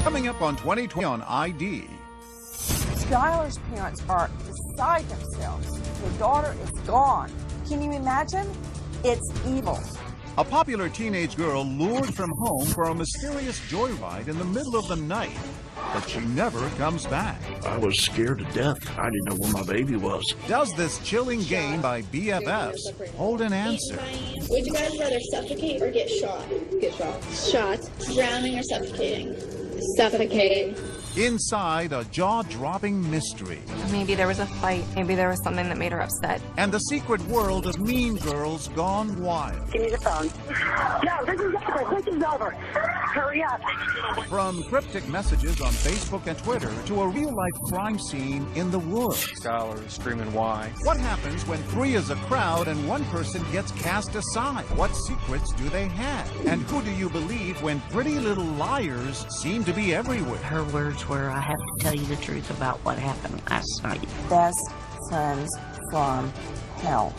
Coming up on 2020 on ID. Skylar's parents are beside themselves. Their daughter is gone. Can you imagine? It's evil. A popular teenage girl lured from home for a mysterious joyride in the middle of the night, but she never comes back. I was scared to death. I didn't know where my baby was. Does this chilling game by BFFs hold an answer? Would you guys rather suffocate or get shot? Get shot. Shot. Drowning or suffocating? Suffocating. Inside a jaw-dropping mystery. Maybe there was a fight. Maybe there was something that made her upset. And the secret world of Mean Girls Gone Wild. Give me the phone. No, this is over. This is over. Hurry up. From cryptic messages on Facebook and Twitter to a real-life crime scene in the woods. Skylar is screaming why. What happens when three is a crowd and one person gets cast aside? What secrets do they have? And who do you believe when pretty little liars seem to be everywhere? Her words were, I have to tell you the truth about what happened last night. Best friends from hell.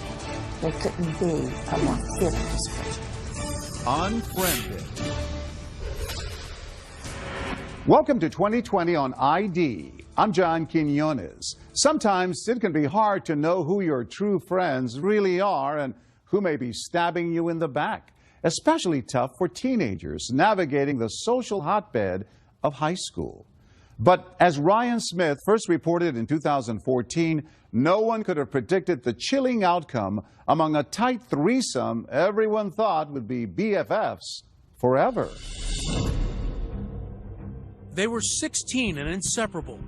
There couldn't be a more fitting description. Unfriended. Welcome to 2020 on ID. I'm John Quinones. Sometimes it can be hard to know who your true friends really are and who may be stabbing you in the back. Especially tough for teenagers navigating the social hotbed of high school. But as Ryan Smith first reported in 2014, no one could have predicted the chilling outcome among a tight threesome everyone thought would be BFFs forever. They were 16 and inseparable.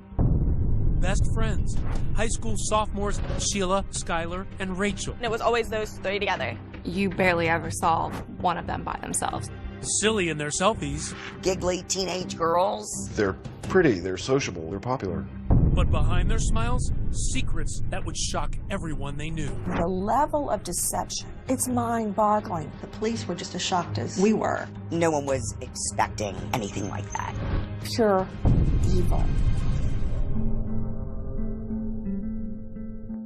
Best friends. High school sophomores Sheila, Skylar, and Rachel. It was always those three together. You barely ever saw one of them by themselves. Silly in their selfies. Giggly teenage girls. They're pretty, they're sociable, they're popular. But behind their smiles, secrets that would shock everyone they knew. The level of deception, it's mind-boggling. The police were just as shocked as we were. No one was expecting anything like that. Pure evil.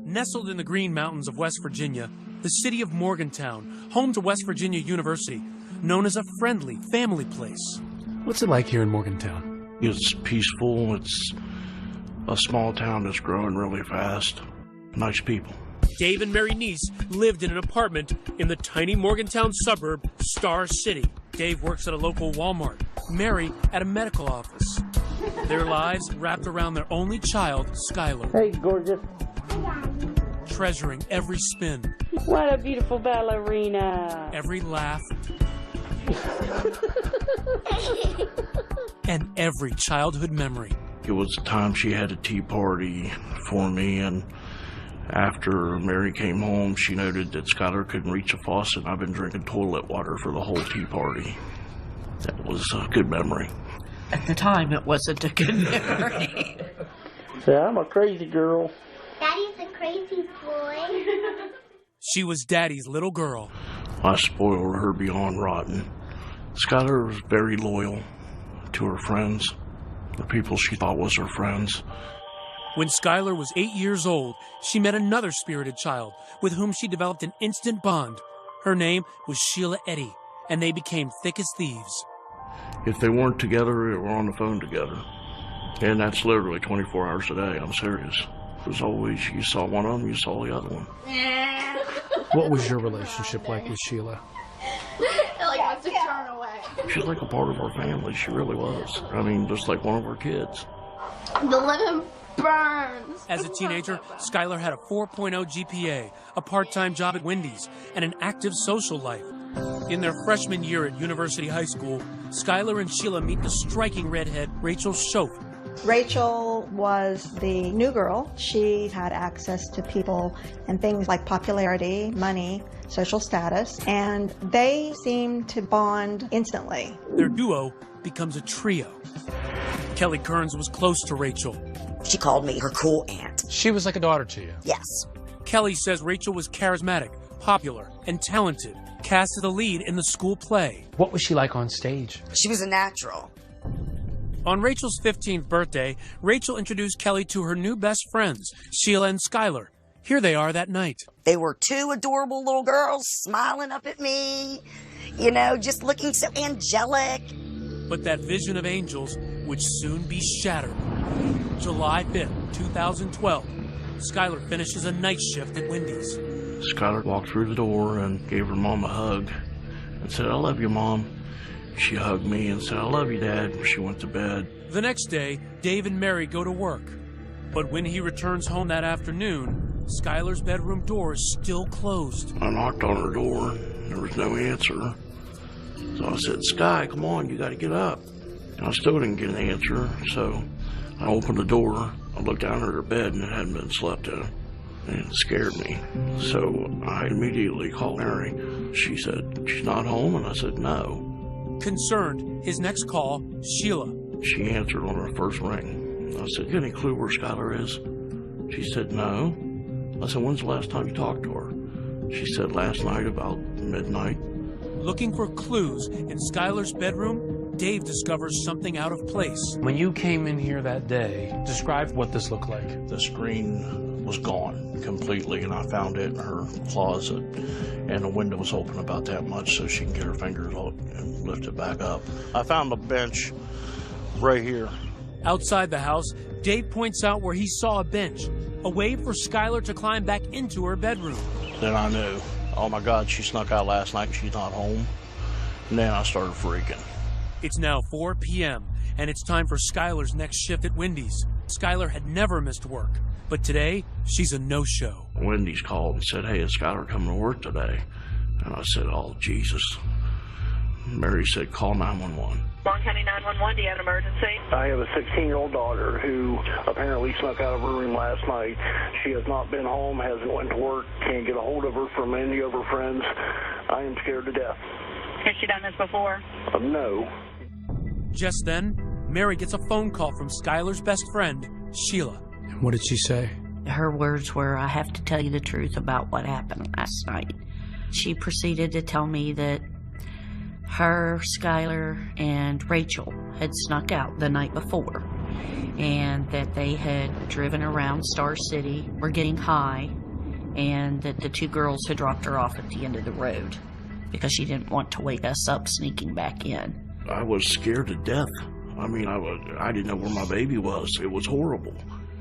Nestled in the Green Mountains of West Virginia, the city of Morgantown, home to West Virginia University, known as a friendly family place. What's it like here in Morgantown? It's peaceful. It's a small town that's growing really fast. Nice people. Dave and Mary Neese lived in an apartment in the tiny Morgantown suburb, Star City. Dave works at a local Walmart, Mary at a medical office. Their lives wrapped around their only child, Skylar. Hey, gorgeous. Treasuring every spin. What a beautiful ballerina. Every laugh. And every childhood memory. It was the time she had a tea party for me, and after Mary came home, she noted that Skylar couldn't reach a faucet, and I've been drinking toilet water for the whole tea party. That was a good memory. At the time, it wasn't a good memory. Yeah, I'm a crazy girl. Daddy's a crazy boy. She was Daddy's little girl. I spoiled her beyond rotten. Skylar was very loyal to her friends, the people she thought was her friends. When Skylar was 8 years old, she met another spirited child with whom she developed an instant bond. Her name was Sheila Eddy, and they became thick as thieves. If they weren't together, they were on the phone together. And that's literally 24 hours a day. I'm serious. It was always, you saw one of them, you saw the other one. What was your relationship like with Sheila? Like wants to turn away. She's like a part of our family. She really was. I mean, just like one of our kids. The lemon burns. As a teenager, Skylar had a 4.0 GPA, a part-time job at Wendy's, and an active social life. In their freshman year at University High School, Skylar and Sheila meet the striking redhead Rachel Schoaf. Rachel was the new girl. She had access to people and things like popularity, money, social status, and they seemed to bond instantly. Their duo becomes a trio. Kelly Kearns was close to Rachel. She called me her cool aunt. She was like a daughter to you? Yes. Kelly says Rachel was charismatic, popular, and talented, cast as the lead in the school play. What was she like on stage? She was a natural. On Rachel's 15th birthday, Rachel introduced Kelly to her new best friends, Sheila and Skylar. Here they are that night. They were two adorable little girls smiling up at me, you know, just looking so angelic. But that vision of angels would soon be shattered. July 5th, 2012, Skylar finishes a night shift at Wendy's. Skylar walked through the door and gave her mom a hug and said, "I love you, Mom." She hugged me and said, "I love you, Dad." She went to bed. The next day, Dave and Mary go to work. But when he returns home that afternoon, Skylar's bedroom door is still closed. I knocked on her door. There was no answer. So I said, "Sky, come on, you got to get up." And I still didn't get an answer. So I opened the door. I looked down at her bed and it hadn't been slept in. And it scared me. So I immediately called Mary. She said, "She's not home?" And I said, "No." Concerned, his next call, Sheila. She answered on her first ring. I said, "You got any clue where Skylar is?" She said, "No." I said, "When's the last time you talked to her?" She said, "Last night about midnight." Looking for clues in Skylar's bedroom, Dave discovers something out of place. When you came in here that day, describe what this looked like. The screen was gone completely, and I found it in her closet, and the window was open about that much so she can get her fingers out and lift it back up. I found a bench right here. Outside the house, Dave points out where he saw a bench, a way for Skylar to climb back into her bedroom. Then I knew, oh my God, she snuck out last night and she's not home. And then I started freaking. It's now 4 p.m., and it's time for Skylar's next shift at Wendy's. Skylar had never missed work, but today, she's a no-show. Wendy's called and said, "Hey, is Skylar coming to work today?" And I said, "Oh, Jesus." Mary said, "Call 911. Long County 911, do you have an emergency? I have a 16-year-old daughter who apparently snuck out of her room last night. She has not been home, hasn't went to work, can't get a hold of her from any of her friends. I am scared to death. Has she done this before? No. Just then, Mary gets a phone call from Skylar's best friend, Sheila. And what did she say? Her words were, "I have to tell you the truth about what happened last night." She proceeded to tell me that her, Skylar, and Rachel had snuck out the night before, and that they had driven around Star City, were getting high, and that the two girls had dropped her off at the end of the road because she didn't want to wake us up sneaking back in. I was scared to death. I mean, I didn't know where my baby was. It was horrible.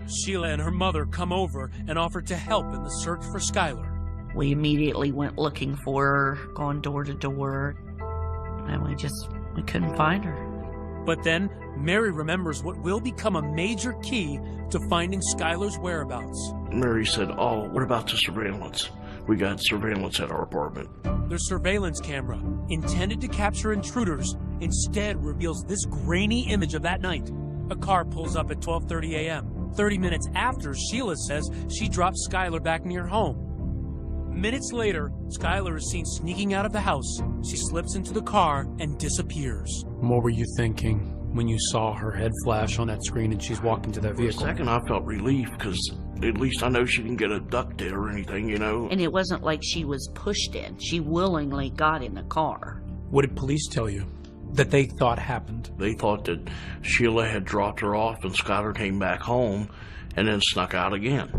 Sheila and her mother come over and offer to help in the search for Skylar. We immediately went looking for her, going door to door, and we couldn't find her. But then, Mary remembers what will become a major key to finding Skylar's whereabouts. Mary said, "Oh, what about the surveillance? We got surveillance at our apartment." Their surveillance camera, intended to capture intruders, instead reveals this grainy image of that night. A car pulls up at 12:30 a.m., 30 minutes after Sheila says she dropped Skylar back near home. Minutes later, Skylar is seen sneaking out of the house. She slips into the car and disappears. What were you thinking when you saw her head flash on that screen and she's walking to that vehicle? For a second, I felt relief because at least I know she didn't get abducted or anything, you know. And it wasn't like she was pushed in. She willingly got in the car. What did police tell you that they thought happened? They thought that Sheila had dropped her off and Skylar came back home and then snuck out again.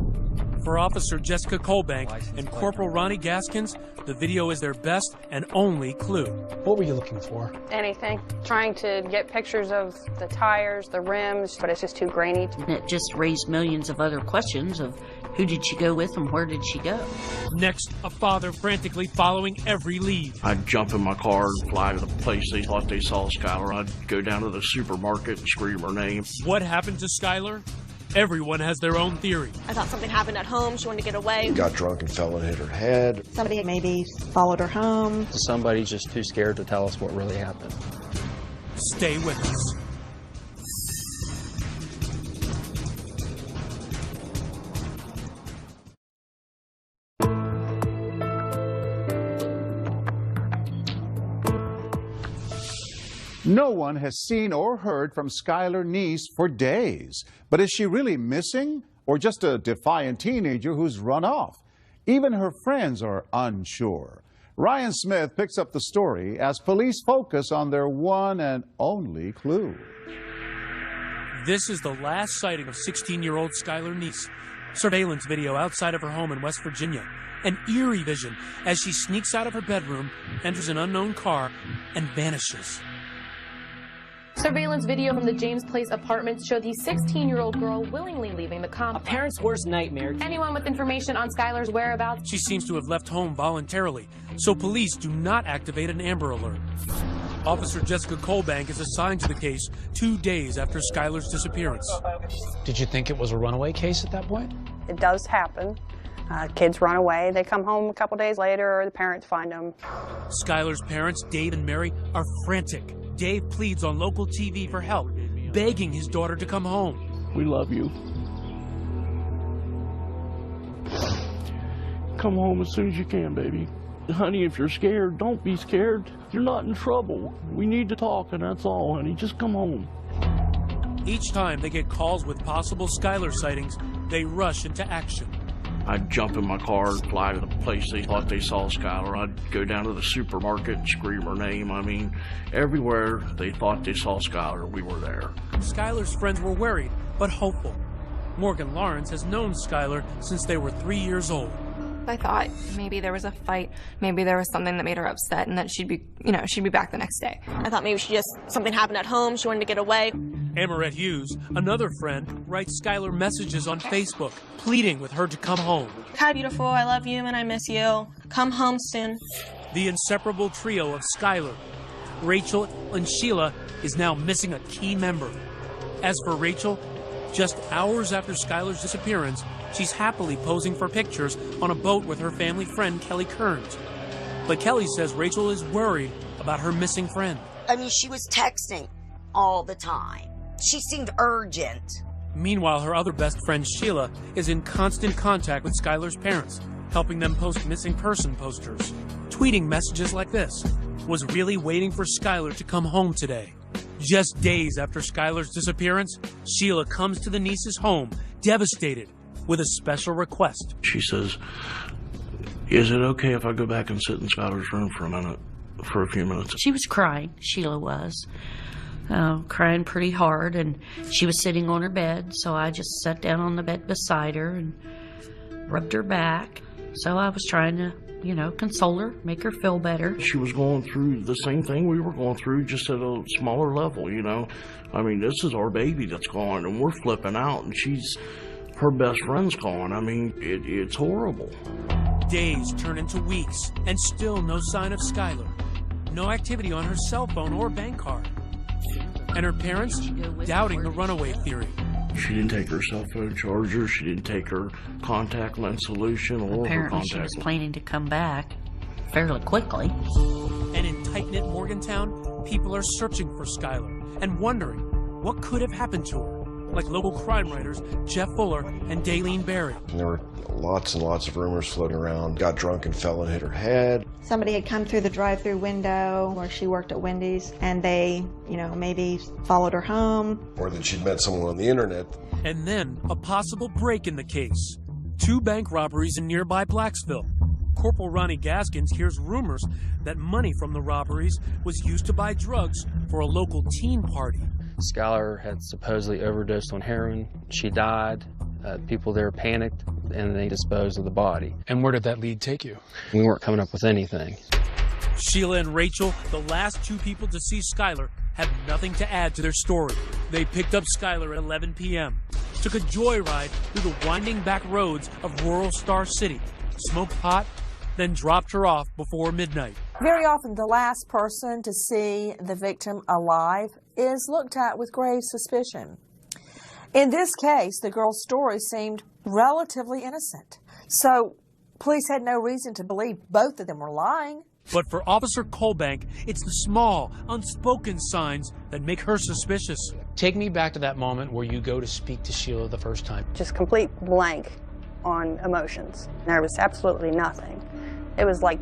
For Officer Jessica Colbank and Corporal Ronnie Gaskins, the video is their best and only clue. What were you looking for? Anything. Trying to get pictures of the tires, the rims, but it's just too grainy. And it just raised millions of other questions of who did she go with and where did she go? Next, a father frantically following every lead. I'd jump in my car and fly to the place they thought they saw Skylar. I'd go down to the supermarket and scream her name. What happened to Skylar? Everyone has their own theory. I thought something happened at home. She wanted to get away. Got drunk and fell and hit her head. Somebody maybe followed her home. Somebody's just too scared to tell us what really happened. Stay with us. No one has seen or heard from Skylar Neese for days. But is she really missing or just a defiant teenager who's run off? Even her friends are unsure. Ryan Smith picks up the story as police focus on their one and only clue. This is the last sighting of 16-year-old Skylar Neese. Surveillance video outside of her home in West Virginia. An eerie vision as she sneaks out of her bedroom, enters an unknown car, and vanishes. Surveillance video from the James Place apartments showed the 16-year-old girl willingly leaving the complex. A parent's worst nightmare. Anyone with information on Skylar's whereabouts? She seems to have left home voluntarily, so police do not activate an Amber Alert. Officer Jessica Colbank is assigned to the case 2 days after Skylar's disappearance. Did you think it was a runaway case at that point? It does happen. Kids run away, they come home a couple days later, or the parents find them. Skylar's parents, Dave and Mary, are frantic. Dave pleads on local TV for help, begging his daughter to come home. We love you. Come home as soon as you can, baby. Honey, if you're scared, don't be scared. You're not in trouble. We need to talk, and that's all, honey. Just come home. Each time they get calls with possible Skylar sightings, they rush into action. I'd jump in my car and fly to the place they thought they saw Skylar. I'd go down to the supermarket and scream her name. I mean, everywhere they thought they saw Skylar, we were there. Skylar's friends were worried, but hopeful. Morgan Lawrence has known Skylar since they were 3 years old. I thought maybe there was a fight, maybe there was something that made her upset, and that she'd be back the next day. I thought maybe something happened at home. She wanted to get away. Amarette Hughes, another friend, writes Skylar messages on Facebook, pleading with her to come home. Hi, beautiful. I love you and I miss you. Come home soon. The inseparable trio of Skylar, Rachel, and Sheila is now missing a key member. As for Rachel, just hours after Skylar's disappearance, she's happily posing for pictures on a boat with her family friend, Kelly Kearns. But Kelly says Rachel is worried about her missing friend. I mean, she was texting all the time. She seemed urgent. Meanwhile, her other best friend, Sheila, is in constant contact with Skylar's parents, helping them post missing person posters, tweeting messages like this: was really waiting for Skylar to come home today. Just days after Skylar's disappearance, Sheila comes to the niece's home, devastated, with a special request. She says, is it okay if I go back and sit in Skylar's room for a few minutes? She was crying, Sheila was. Crying pretty hard, and she was sitting on her bed, so I just sat down on the bed beside her and rubbed her back. So I was trying to, console her, make her feel better. She was going through the same thing we were going through, just at a smaller level, I mean, this is our baby that's gone, and we're flipping out, and her best friend's gone. I mean, it's horrible. Days turn into weeks, and still no sign of Skylar. No activity on her cell phone or bank card. And her parents doubting the runaway theory. She didn't take her cell phone charger. She didn't take her contact lens solution or apparently her contact. She was planning to come back fairly quickly. And in tight-knit Morgantown, people are searching for Skylar and wondering what could have happened to her, like local crime writers Jeff Fuller and Daylene Berry. And there were lots and lots of rumors floating around. Got drunk and fell and hit her head. Somebody had come through the drive-through window where she worked at Wendy's, and they, maybe followed her home. Or that she'd met someone on the internet. And then a possible break in the case. 2 bank robberies in nearby Blacksville. Corporal Ronnie Gaskins hears rumors that money from the robberies was used to buy drugs for a local teen party. Skylar had supposedly overdosed on heroin. She died. People there panicked, and they disposed of the body. And where did that lead take you? We weren't coming up with anything. Sheila and Rachel, the last 2 people to see Skylar, have nothing to add to their story. They picked up Skylar at 11 p.m., took a joyride through the winding back roads of rural Star City, smoked pot, then dropped her off before midnight. Very often, the last person to see the victim alive is looked at with grave suspicion. In this case, the girl's story seemed relatively innocent. So police had no reason to believe both of them were lying. But for Officer Colbank, it's the small, unspoken signs that make her suspicious. Take me back to that moment where you go to speak to Sheila the first time. Just complete blank on emotions. There was absolutely nothing. It was like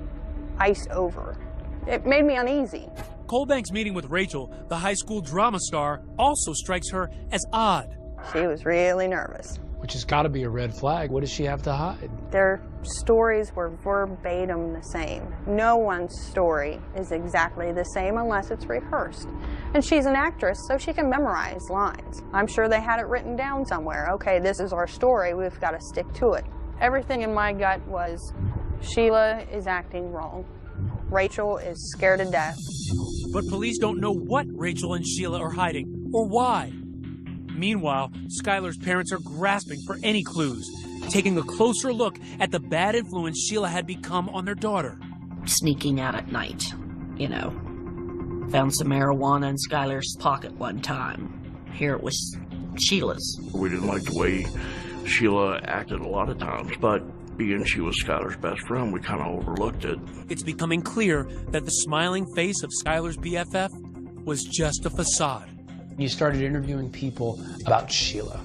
iced over. It made me uneasy. Colbank's meeting with Rachel, the high school drama star, also strikes her as odd. She was really nervous. Which has got to be a red flag. What does she have to hide? Their stories were verbatim the same. No one's story is exactly the same unless it's rehearsed. And she's an actress, so she can memorize lines. I'm sure they had it written down somewhere. Okay, this is our story. We've got to stick to it. Everything in my gut was Sheila is acting wrong. Rachel is scared to death. But police don't know what Rachel and Sheila are hiding or why. Meanwhile, Skylar's parents are grasping for any clues, taking a closer look at the bad influence Sheila had become on their daughter. Sneaking out at night, you know. Found some marijuana in Skylar's pocket one time. Here it was Sheila's. We didn't like the way Sheila acted a lot of times, but being she was Skylar's best friend, we kind of overlooked it. It's becoming clear that the smiling face of Skylar's BFF was just a facade. You started interviewing people about Sheila.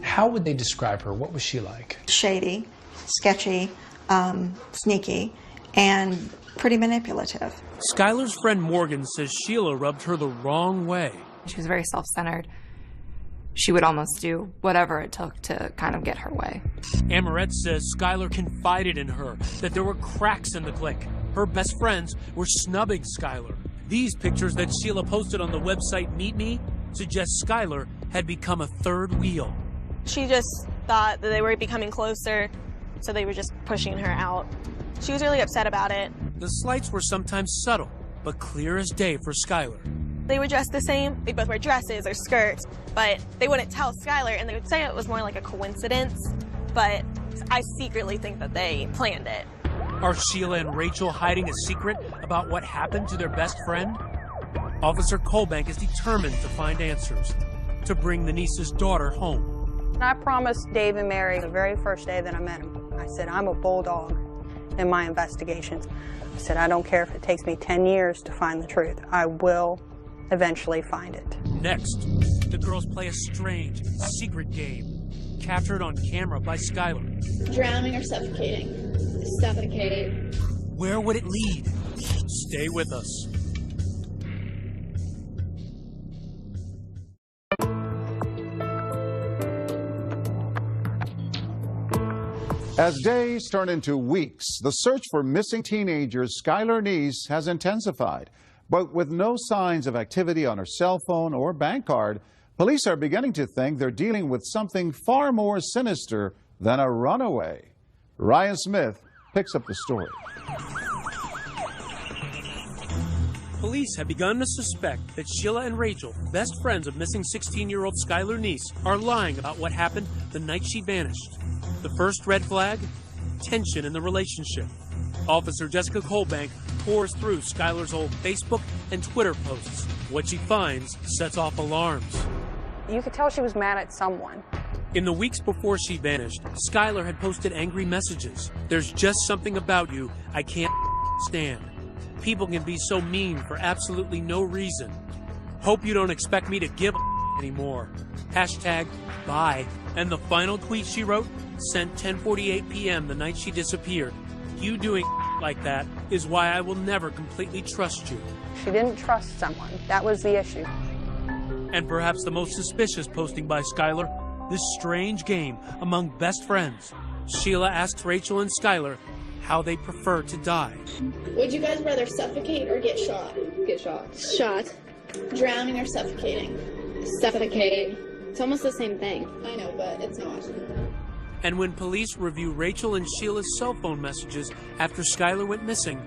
How would they describe her? What was she like? Shady, sketchy, sneaky, and pretty manipulative. Skylar's friend Morgan says Sheila rubbed her the wrong way. She was very self-centered. She would almost do whatever it took to kind of get her way. Amoret says Skylar confided in her that there were cracks in the clique. Her best friends were snubbing Skylar. These pictures that Sheila posted on the website Meet Me suggest Skylar had become a third wheel. She just thought that they were becoming closer, so they were just pushing her out. She was really upset about it. The slights were sometimes subtle, but clear as day for Skylar. They were dressed the same. They both wear dresses or skirts, but they wouldn't tell Skylar, and they would say it was more like a coincidence, but I secretly think that they planned it. Are Sheila and Rachel hiding a secret about what happened to their best friend? Officer Colbank is determined to find answers, to bring the niece's daughter home. I promised Dave and Mary the very first day that I met him, I said, I'm a bulldog in my investigations. I said, I don't care if it takes me 10 years to find the truth. I will eventually find it. Next, the girls play a strange, secret game, captured on camera by Skylar. Drowning or suffocating? Suffocate. Where would it lead? Stay with us. As days turn into weeks, the search for missing teenagers Skylar Neese has intensified. But with no signs of activity on her cell phone or bank card, police are beginning to think they're dealing with something far more sinister than a runaway. Ryan Smith picks up the story. Police have begun to suspect that Sheila and Rachel, best friends of missing 16-year-old Skylar Neese, are lying about what happened the night she vanished. The first red flag? Tension in the relationship. Officer Jessica Colbank pours through Skylar's old Facebook and Twitter posts. What she finds sets off alarms. You could tell she was mad at someone. In the weeks before she vanished, Skylar had posted angry messages. There's just something about you I can't stand. People can be so mean for absolutely no reason. Hope you don't expect me to give anymore. Hashtag bye. And the final tweet she wrote, sent 10:48 p.m. the night she disappeared. You doing like that is why I will never completely trust you. She didn't trust someone. That was the issue. And perhaps the most suspicious posting by Skylar, this strange game among best friends. Sheila asks Rachel and Skylar how they prefer to die. Would you guys rather suffocate or get shot? Get shot. Shot. Drowning or suffocating? Suffocate. It's almost the same thing. I know, but it's not. And when police review Rachel and Sheila's cell phone messages after Skylar went missing,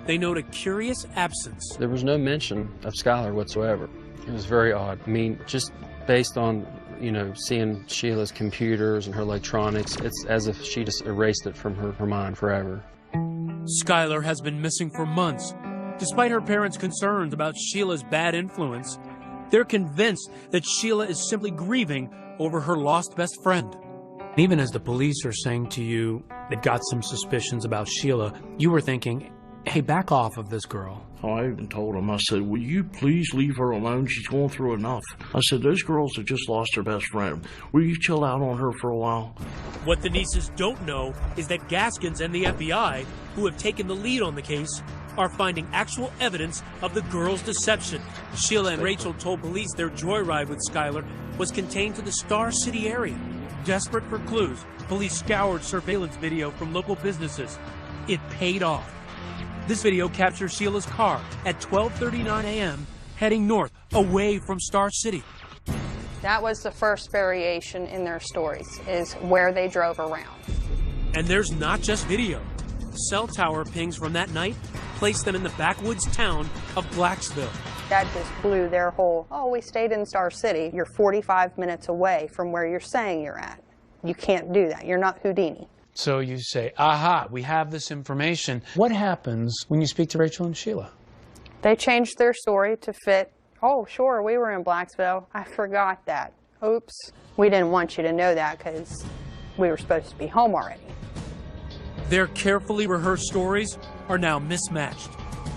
they note a curious absence. There was no mention of Skylar whatsoever. It was very odd. I mean, just based on, seeing Sheila's computers and her electronics, it's as if she just erased it from her mind forever. Skylar has been missing for months. Despite her parents' concerns about Sheila's bad influence, they're convinced that Sheila is simply grieving over her lost best friend. Even as the police are saying to you they've got some suspicions about Sheila, you were thinking, hey, back off of this girl. Oh, I even told him, I said, will you please leave her alone? She's going through enough. I said, those girls have just lost their best friend. Will you chill out on her for a while? What the nieces don't know is that Gaskins and the FBI, who have taken the lead on the case, are finding actual evidence of the girls' deception. Sheila and Rachel told police their joyride with Skylar was contained to the Star City area. Desperate for clues, police scoured surveillance video from local businesses. It paid off. This video captures Sheila's car at 12:39 a.m. heading north, away from Star City. That was the first variation in their stories, is where they drove around. And there's not just video. Cell tower pings from that night place them in the backwoods town of Blacksville. That just blew their whole, oh, we stayed in Star City. You're 45 minutes away from where you're saying you're at. You can't do that. You're not Houdini. So you say, aha, we have this information. What happens when you speak to Rachel and Sheila? They changed their story to fit, oh, sure, we were in Blacksville. I forgot that. Oops. We didn't want you to know that because we were supposed to be home already. Their carefully rehearsed stories are now mismatched.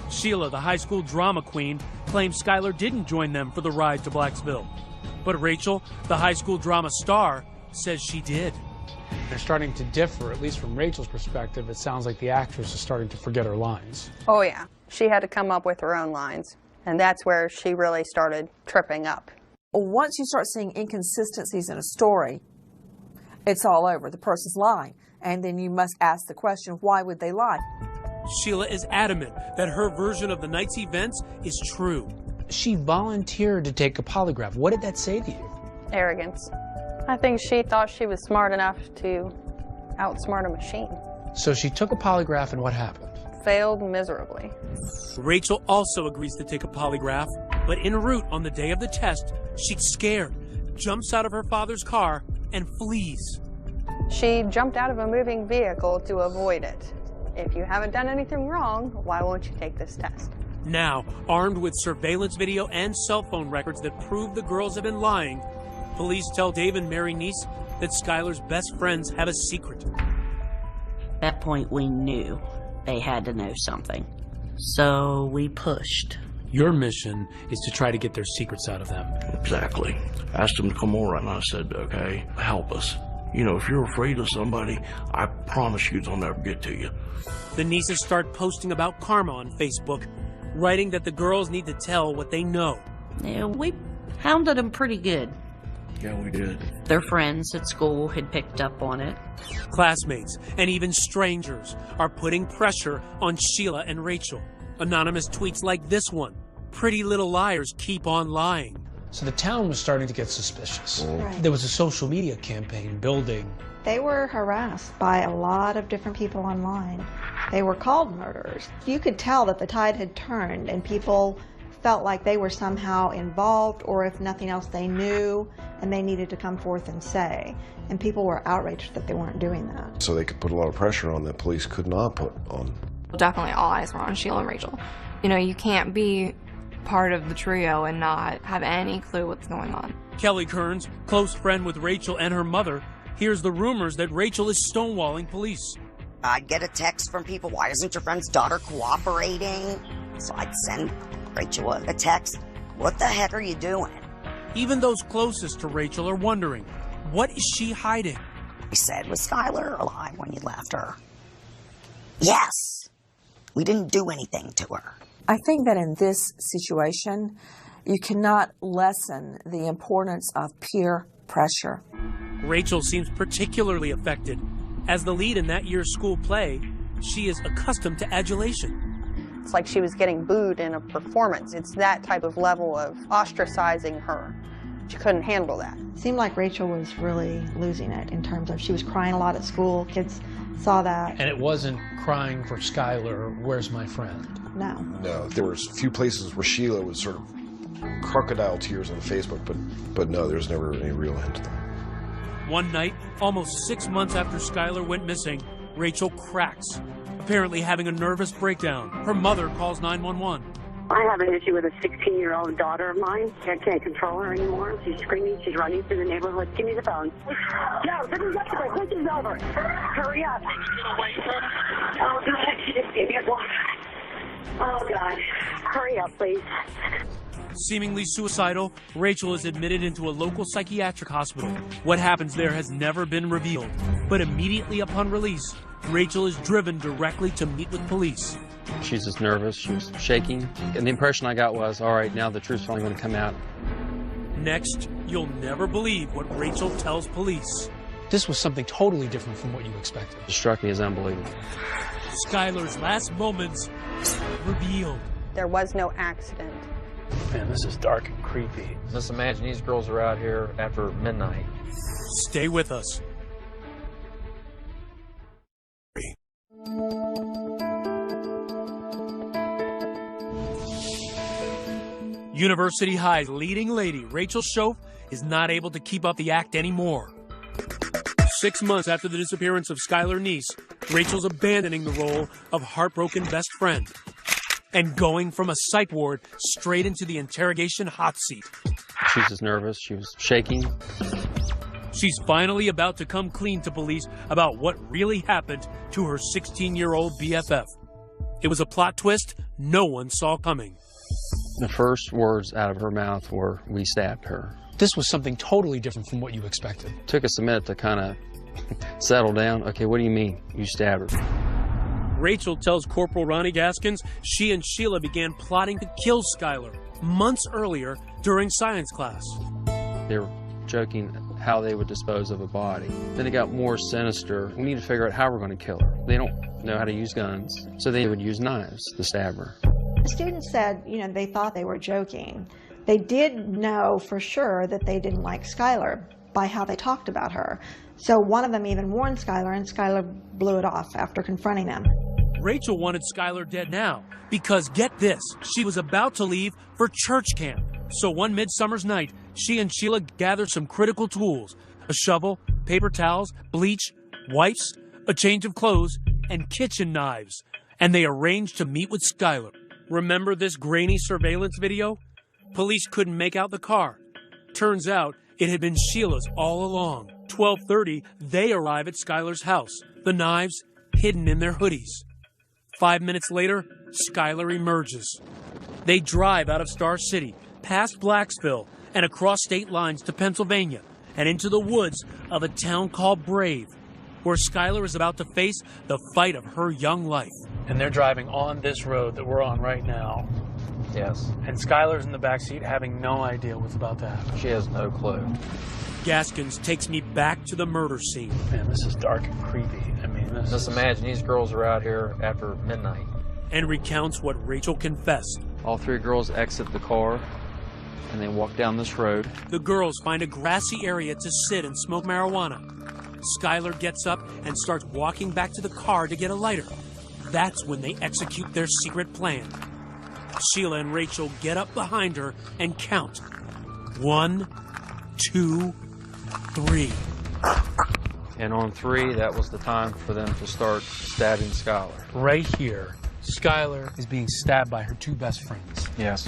Sheila, the high school drama queen, claims Skylar didn't join them for the ride to Blacksville. But Rachel, the high school drama star, says she did. They're starting to differ, at least from Rachel's perspective. It sounds like the actress is starting to forget her lines. Oh, yeah. She had to come up with her own lines. And that's where she really started tripping up. Once you start seeing inconsistencies in a story, it's all over. The person's lying. And then you must ask the question, why would they lie? Sheila is adamant that her version of the night's events is true. She volunteered to take a polygraph. What did that say to you? Arrogance. I think she thought she was smart enough to outsmart a machine. So she took a polygraph, and what happened? Failed miserably. Rachel also agrees to take a polygraph, but en route on the day of the test, she's scared, jumps out of her father's car, and flees. She jumped out of a moving vehicle to avoid it. If you haven't done anything wrong, why won't you take this test? Now, armed with surveillance video and cell phone records that prove the girls have been lying, police tell Dave and Mary Neese that Skylar's best friends have a secret. At that point, we knew they had to know something. So we pushed. Your mission is to try to get their secrets out of them. Exactly. I asked them to come over, and I said, okay, help us. You know, if you're afraid of somebody, I promise you they'll never get to you. The Neeses start posting about karma on Facebook, writing that the girls need to tell what they know. Yeah, we hounded them pretty good. Yeah, we did. Their friends at school had picked up on it. Classmates and even strangers are putting pressure on Sheila and Rachel. Anonymous tweets like this one, "Pretty little liars keep on lying." So the town was starting to get suspicious. Right. There was a social media campaign building. They were harassed by a lot of different people online. They were called murderers. You could tell that the tide had turned and people felt like they were somehow involved, or if nothing else, they knew and they needed to come forth and say. And people were outraged that they weren't doing that. So they could put a lot of pressure on that police could not put on. Definitely all eyes were on Sheila and Rachel. You know, you can't be part of the trio and not have any clue what's going on. Kelly Kearns, close friend with Rachel and her mother, hears the rumors that Rachel is stonewalling police. I'd get a text from people, why isn't your friend's daughter cooperating? So I'd send Rachel a text, what the heck are you doing? Even those closest to Rachel are wondering, what is she hiding? I said, was Skylar alive when you left her? Yes. We didn't do anything to her. I think that in this situation, you cannot lessen the importance of peer pressure. Rachel seems particularly affected. As the lead in that year's school play, she is accustomed to adulation. It's like she was getting booed in a performance. It's that type of level of ostracizing her. She couldn't handle that. It seemed like Rachel was really losing it in terms of she was crying a lot at school. Kids saw that. And it wasn't crying for Skylar, where's my friend? No. No, there was a few places where Sheila was sort of crocodile tears on Facebook, but no, there's never any real hint of that. One night, almost 6 months after Skylar went missing, Rachel cracks, apparently having a nervous breakdown. Her mother calls 911. I have an issue with a 16-year-old daughter of mine. I can't control her anymore. She's screaming. She's running through the neighborhood. Give me the phone. No, this is over. This is over. Hurry up. Oh, God. She just gave me a block. Oh, God. Hurry up, please. Seemingly suicidal, Rachel is admitted into a local psychiatric hospital. What happens there has never been revealed. But immediately upon release, Rachel is driven directly to meet with police. She's just nervous, she was shaking, and the impression I got was, all right, now the truth's finally going to come out. Next, you'll never believe what Rachel tells police. This was something totally different from what you expected. It struck me as unbelievable. Skylar's last moments revealed. There was no accident. Man, this is dark and creepy. Just imagine these girls are out here after midnight. Stay with us. University High's leading lady, Rachel Schoaf, is not able to keep up the act anymore. 6 months after the disappearance of Skylar Neese, Rachel's abandoning the role of heartbroken best friend and going from a psych ward straight into the interrogation hot seat. She was just nervous. She was shaking. She's finally about to come clean to police about what really happened to her 16-year-old BFF. It was a plot twist no one saw coming. The first words out of her mouth were, "We stabbed her." This was something totally different from what you expected. Took us a minute to kind of settle down. Okay, what do you mean you stabbed her? Rachel tells Corporal Ronnie Gaskins she and Sheila began plotting to kill Skylar months earlier during science class. They were joking how they would dispose of a body. Then it got more sinister. We need to figure out how we're going to kill her. They don't know how to use guns, so they would use knives to stab her. The students said, they thought they were joking. They did know for sure that they didn't like Skylar by how they talked about her. So one of them even warned Skylar, and Skylar blew it off after confronting them. Rachel wanted Skylar dead now because, get this, she was about to leave for church camp. So one midsummer's night, she and Sheila gathered some critical tools: a shovel, paper towels, bleach, wipes, a change of clothes, and kitchen knives. And they arranged to meet with Skylar. Remember this grainy surveillance video? Police couldn't make out the car. Turns out it had been Sheila's all along. 12:30, they arrive at Skylar's house, the knives hidden in their hoodies. 5 minutes later, Skylar emerges. They drive out of Star City, past Blacksville, and across state lines to Pennsylvania, and into the woods of a town called Brave, where Skylar is about to face the fight of her young life. And they're driving on this road that we're on right now. Yes. And Skylar's in the backseat having no idea what's about to happen. She has no clue. Gaskins takes me back to the murder scene. Man, this is dark and creepy. I mean, Just imagine these girls are out here after midnight. And recounts what Rachel confessed. All three girls exit the car, and they walk down this road. The girls find a grassy area to sit and smoke marijuana. Skylar gets up and starts walking back to the car to get a lighter. That's when they execute their secret plan. Sheila and Rachel get up behind her and count. 1, 2, 3. And on 3, that was the time for them to start stabbing Skylar. Right here, Skylar is being stabbed by her two best friends. Yes.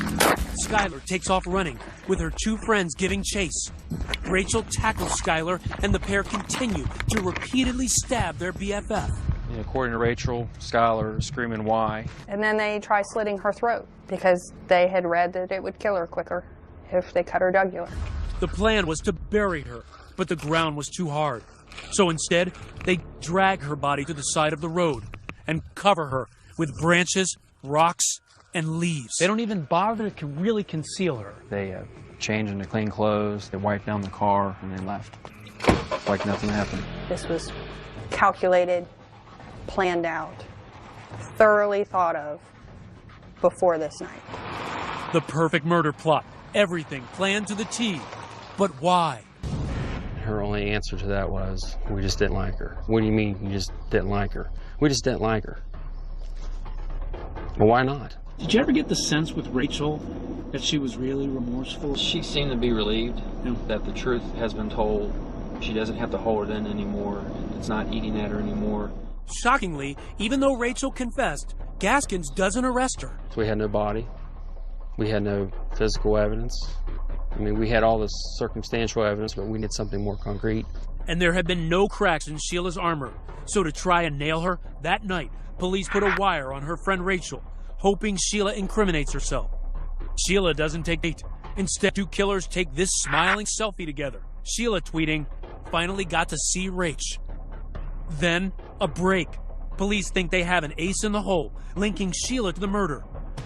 Skylar takes off running, with her two friends giving chase. Rachel tackles Skylar, and the pair continue to repeatedly stab their BFF. And according to Rachel, Skylar is screaming, "Why?" And then they try slitting her throat because they had read that it would kill her quicker if they cut her jugular. The plan was to bury her, but the ground was too hard. So instead, they drag her body to the side of the road and cover her with branches, rocks, and leaves. They don't even bother to really conceal her. They changed into clean clothes, they wiped down the car, and they left. Like nothing happened. This was calculated, planned out, thoroughly thought of before this night. The perfect murder plot. Everything planned to the T. But why? Her only answer to that was, "We just didn't like her." "What do you mean you just didn't like her?" "We just didn't like her." Well, why not? Did you ever get the sense with Rachel that she was really remorseful? She seemed to be relieved that the truth has been told. She doesn't have to hold it in anymore. It's not eating at her anymore. Shockingly, even though Rachel confessed, Gaskins doesn't arrest her. So we had no body. We had no physical evidence. I mean, we had all this circumstantial evidence, but we needed something more concrete. And there had been no cracks in Sheila's armor. So to try and nail her, that night, police put a wire on her friend Rachel, hoping Sheila incriminates herself. Sheila doesn't take bait. Instead, two killers take this smiling selfie together. Sheila tweeting, "Finally got to see Rach." Then, a break. Police think they have an ace in the hole, linking Sheila to the murder.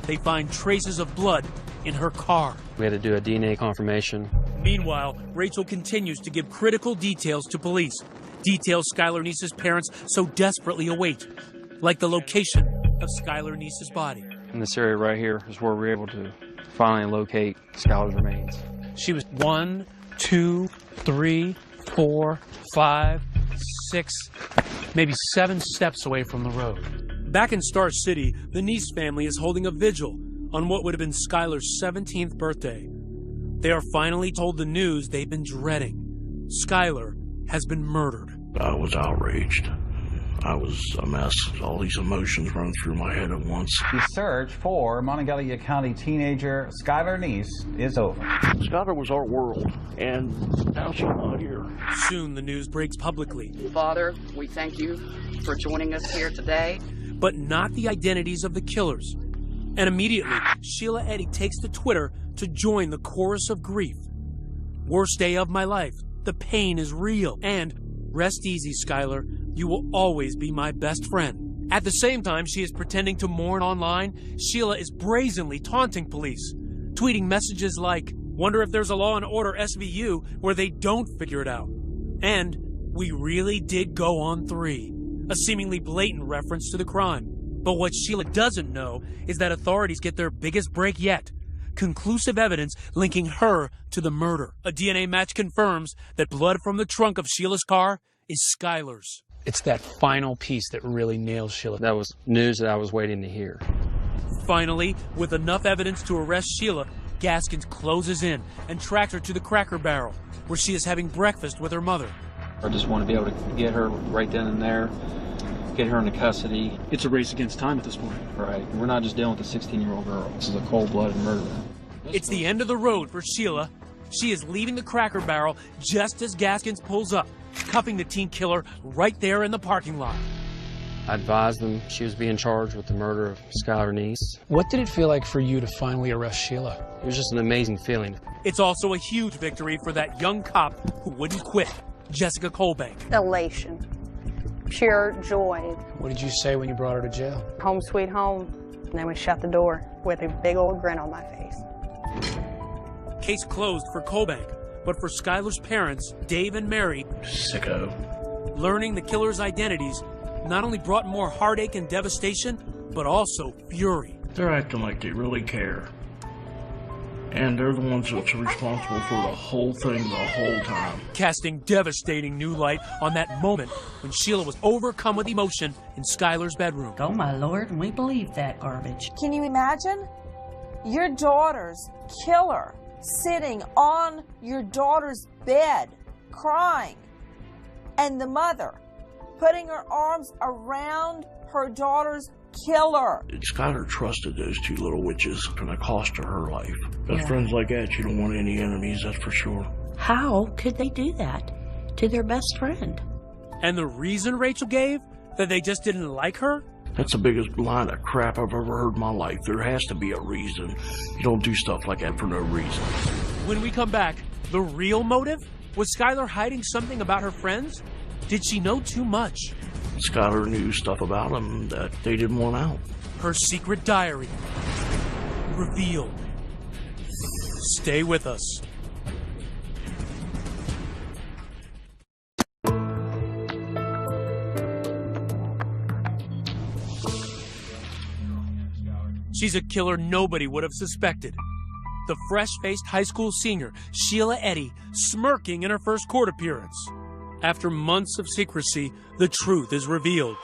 They find traces of blood in her car. We had to do a DNA confirmation. Meanwhile, Rachel continues to give critical details to police. Details Skylar Neese's parents so desperately await, like the location of Skylar Neese's body. In this area right here is where we were able to finally locate Skylar's remains. She was 1, 2, 3, 4, 5, 6, maybe 7 steps away from the road. Back in Star City, the Neese family is holding a vigil on what would have been Skylar's 17th birthday. They are finally told the news they've been dreading. Skylar has been murdered. I was outraged. I was a mess. All these emotions run through my head at once. The search for Monongalia County teenager Skylar Neese is over. Skylar was our world, and now she's not here. Soon the news breaks publicly. Father, we thank you for joining us here today. But not the identities of the killers. And immediately, Sheila Eddy takes to Twitter to join the chorus of grief. Worst day of my life. The pain is real. And rest easy, Skylar. You will always be my best friend. At the same time she is pretending to mourn online, Sheila is brazenly taunting police, tweeting messages like, "Wonder if there's a Law and Order SVU where they don't figure it out." And, "We really did go on 3. A seemingly blatant reference to the crime. But what Sheila doesn't know is that authorities get their biggest break yet. Conclusive evidence linking her to the murder. A DNA match confirms that blood from the trunk of Sheila's car is Skylar's. It's that final piece that really nails Sheila. That was news that I was waiting to hear. Finally, with enough evidence to arrest Sheila, Gaskins closes in and tracks her to the Cracker Barrel, where she is having breakfast with her mother. I just want to be able to get her right then and there, get her into custody. It's a race against time at this point. Right. We're not just dealing with a 16-year-old girl. This is a cold-blooded murder. It's the end of the road for Sheila. She is leaving the Cracker Barrel just as Gaskins pulls up, cuffing the teen killer right there in the parking lot. I advised them she was being charged with the murder of Skylar Neese. What did it feel like for you to finally arrest Sheila? It was just an amazing feeling. It's also a huge victory for that young cop who wouldn't quit, Jessica Colbank. Elation. Pure joy. What did you say when you brought her to jail? Home sweet home. And then we shut the door with a big old grin on my face. Case closed for Colbank, but for Skylar's parents, Dave and Mary, sicko. Learning the killer's identities not only brought more heartache and devastation, but also fury. They're acting like they really care. And they're the ones that's responsible for the whole thing the whole time. Casting devastating new light on that moment when Sheila was overcome with emotion in Skylar's bedroom. Oh, my Lord, and we believe that garbage. Can you imagine? Your daughter's killer sitting on your daughter's bed, crying, and the mother putting her arms around her daughter's killer. Skylar trusted those two little witches, and it cost her life. Best friends like that, you don't want any enemies, that's for sure. How could they do that to their best friend? And the reason Rachel gave? That they just didn't like her? That's the biggest line of crap I've ever heard in my life. There has to be a reason. You don't do stuff like that for no reason. When we come back, the real motive? Was Skylar hiding something about her friends? Did she know too much? Skylar knew stuff about them that they didn't want out. Her secret diary revealed. Stay with us. She's a killer nobody would have suspected. The fresh-faced high school senior, Sheila Eddy, smirking in her first court appearance. After months of secrecy, the truth is revealed.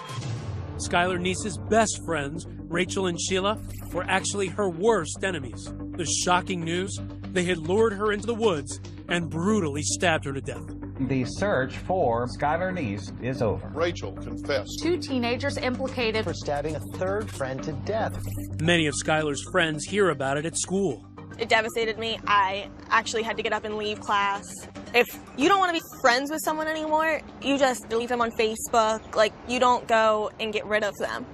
Skylar Neese's best friends, Rachel and Sheila, were actually her worst enemies. The shocking news, they had lured her into the woods and brutally stabbed her to death. The search for Skylar Neese is over. Rachel confessed. 2 teenagers implicated for stabbing a third friend to death. Many of Skylar's friends hear about it at school. It devastated me. I actually had to get up and leave class. If you don't want to be friends with someone anymore, you just delete them on Facebook. Like, you don't go and get rid of them.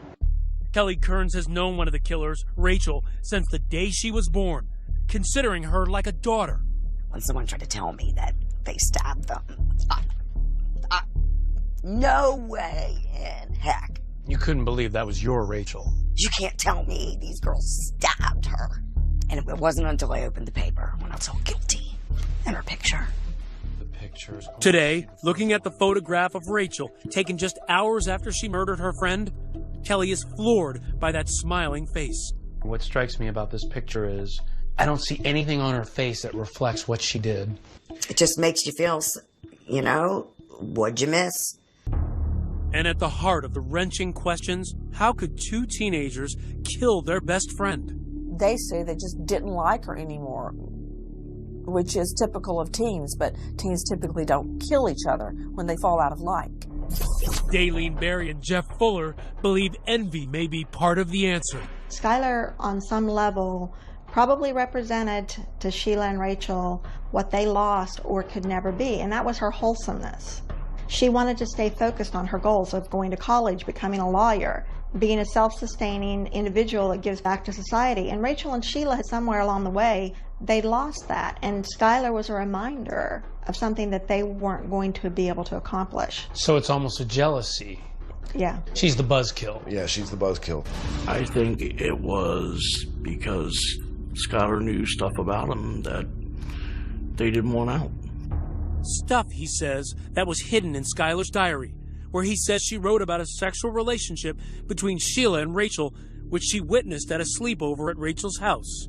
Kelly Kearns has known one of the killers, Rachel, since the day she was born, considering her like a daughter. When someone tried to tell me that they stabbed them, no way in heck. You couldn't believe that was your Rachel. You can't tell me these girls stabbed her. And it wasn't until I opened the paper when I was all guilty and her picture. Today, looking at the photograph of Rachel, taken just hours after she murdered her friend, Kelly is floored by that smiling face. What strikes me about this picture is I don't see anything on her face that reflects what she did. It just makes you feel, you know, what'd you miss? And at the heart of the wrenching questions, how could 2 teenagers kill their best friend? they say they just didn't like her anymore, which is typical of teens, but teens typically don't kill each other when they fall out of like. Daylene Berry and Jeff Fuller believe envy may be part of the answer. Skylar, on some level, probably represented to Sheila and Rachel what they lost or could never be, and that was her wholesomeness. She wanted to stay focused on her goals of going to college, becoming a lawyer, being a self-sustaining individual that gives back to society. And Rachel and Sheila had somewhere along the way, they lost that. And Skylar was a reminder of something that they weren't going to be able to accomplish. So it's almost a jealousy. Yeah. She's the buzzkill. Yeah, she's the buzzkill. I think it was because Skylar knew stuff about him that they didn't want out. Stuff, he says, that was hidden in Skylar's diary, where he says she wrote about a sexual relationship between Sheila and Rachel, which she witnessed at a sleepover at Rachel's house.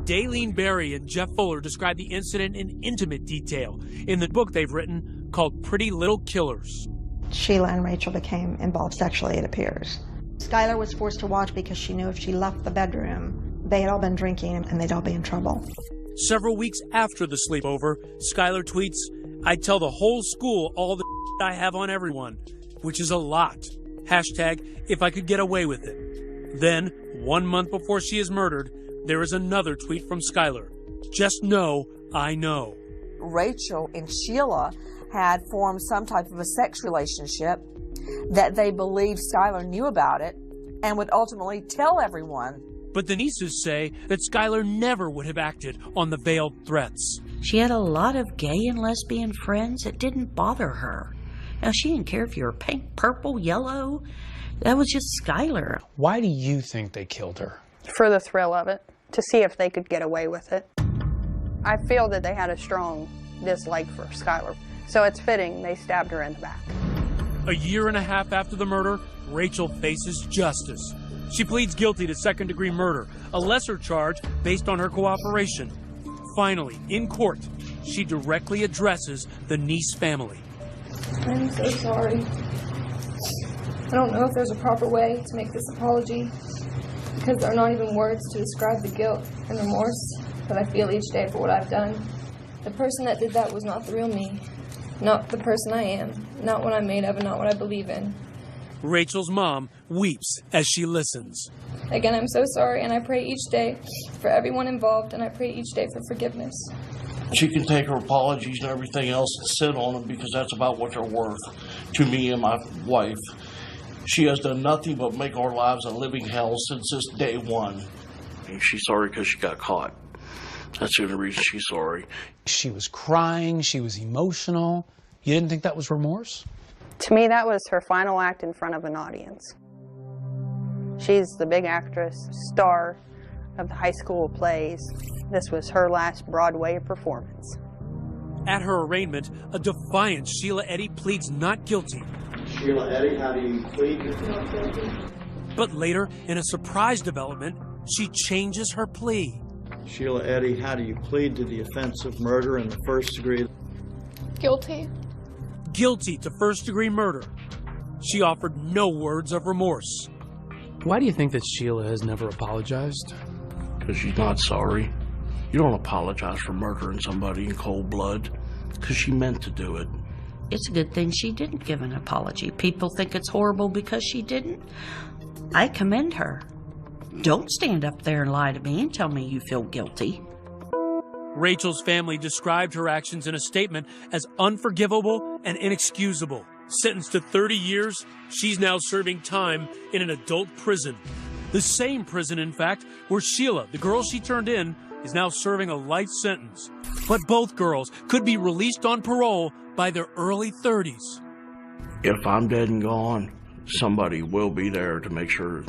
Daylene Berry and Jeff Fuller describe the incident in intimate detail in the book they've written called Pretty Little Killers. Sheila and Rachel became involved sexually, it appears. Skylar was forced to watch because she knew if she left the bedroom, they had all been drinking and they'd all be in trouble. Several weeks after the sleepover, Skylar tweets, "I'd tell the whole school all the I have on everyone," which is a lot. Hashtag, if I could get away with it. Then, 1 month before she is murdered, there is another tweet from Skylar. "Just know, I know." Rachel and Sheila had formed some type of a sex relationship that they believed Skylar knew about it and would ultimately tell everyone. But the nieces say that Skylar never would have acted on the veiled threats. She had a lot of gay and lesbian friends. It didn't bother her. Now, she didn't care if you were pink, purple, yellow. That was just Skylar. Why do you think they killed her? For the thrill of it, to see if they could get away with it. I feel that they had a strong dislike for Skylar, so it's fitting they stabbed her in the back. A year and a half after the murder, Rachel faces justice. She pleads guilty to second-degree murder, a lesser charge based on her cooperation. Finally, in court, she directly addresses the Neese family. I'm so sorry. I don't know if there's a proper way to make this apology, because there are not even words to describe the guilt and remorse that I feel each day for what I've done. The person that did that was not the real me, not the person I am, not what I'm made of, and not what I believe in. Rachel's mom weeps as she listens. Again, I'm so sorry, and I pray each day for everyone involved, and I pray each day for forgiveness. She can take her apologies and everything else and sit on them because that's about what they're worth to me and my wife. She has done nothing but make our lives a living hell since this day one. And she's sorry because she got caught. That's the only reason she's sorry. She was crying. She was emotional. You didn't think that was remorse? To me, that was her final act in front of an audience. She's the big actress, star of the high school plays. This was her last Broadway performance. At her arraignment, a defiant Sheila Eddy pleads not guilty. Sheila Eddy, how do you plead? Not guilty. But later, in a surprise development, she changes her plea. Sheila Eddy, how do you plead to the offense of murder in the first degree? Guilty. Guilty to first-degree murder. She offered no words of remorse. Why do you think that Sheila has never apologized? Because she's not sorry. You don't apologize for murdering somebody in cold blood because she meant to do it. It's a good thing she didn't give an apology. People think it's horrible because she didn't. I commend her. Don't stand up there and lie to me and tell me you feel guilty. Rachel's family described her actions in a statement as unforgivable and inexcusable. Sentenced to 30 years, she's now serving time in an adult prison. The same prison, in fact, where Sheila, the girl she turned in, is now serving a life sentence. But both girls could be released on parole by their early 30s. If I'm dead and gone, somebody will be there to make sure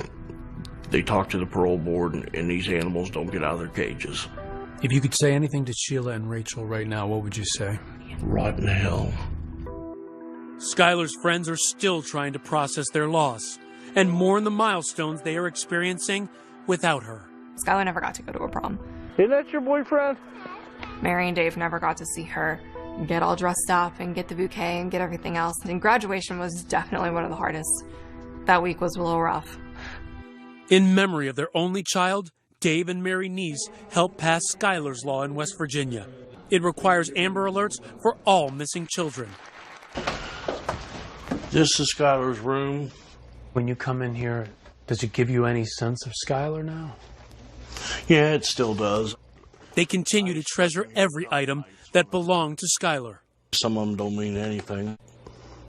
they talk to the parole board and these animals don't get out of their cages. If you could say anything to Sheila and Rachel right now, what would you say? Rotten hell. Skylar's friends are still trying to process their loss and mourn the milestones they are experiencing without her. Skylar never got to go to a prom. Isn't that your boyfriend? Mary and Dave never got to see her get all dressed up and get the bouquet and get everything else. And graduation was definitely one of the hardest. That week was a little rough. In memory of their only child, Dave and Mary Neese helped pass Skylar's Law in West Virginia. It requires Amber Alerts for all missing children. This is Skylar's room. When you come in here, does it give you any sense of Skylar now? Yeah, it still does. They continue to treasure every item that belonged to Skylar. Some of them don't mean anything.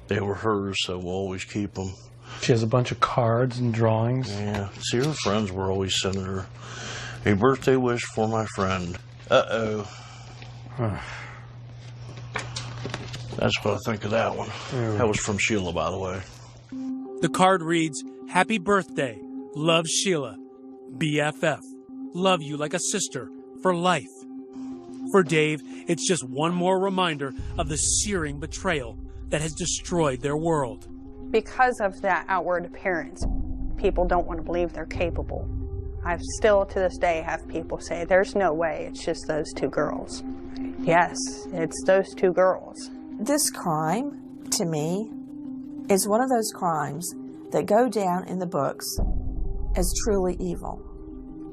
They were hers, so we'll always keep them. She has a bunch of cards and drawings. Yeah, see, her friends were always sending her a birthday wish for my friend. Uh-oh. That's what I think of that one. That was from Sheila, by the way. The card reads, "Happy birthday. Love, Sheila. BFF. Love you like a sister for life." For Dave, it's just one more reminder of the searing betrayal that has destroyed their world. Because of that outward appearance, people don't want to believe they're capable. I still, to this day, have people say, there's no way, it's just those two girls. Yes, it's those two girls. This crime, to me, is one of those crimes that go down in the books as truly evil.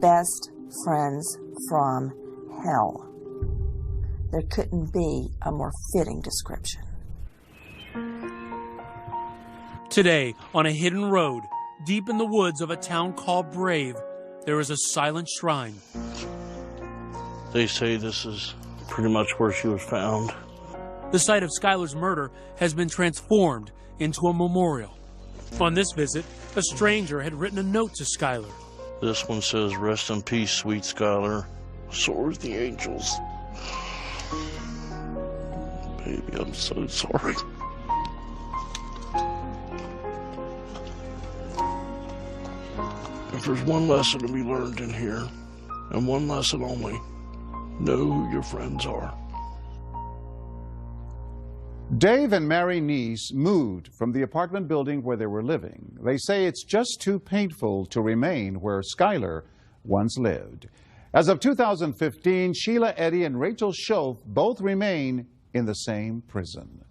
Best friends from hell. There couldn't be a more fitting description. Today, on a hidden road, deep in the woods of a town called Brave, there is a silent shrine. They say this is pretty much where she was found. The site of Skylar's murder has been transformed into a memorial. On this visit, a stranger had written a note to Skylar. This one says, "Rest in peace, sweet Skylar. Soars the angels." Baby, I'm so sorry. If there's one lesson to be learned in here, and one lesson only, know who your friends are. Dave and Mary Neese moved from the apartment building where they were living. They say it's just too painful to remain where Skylar once lived. As of 2015, Sheila Eddy and Rachel Schultz both remain in the same prison.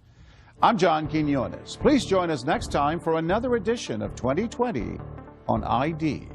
I'm John Quinones. Please join us next time for another edition of 2020 on ID.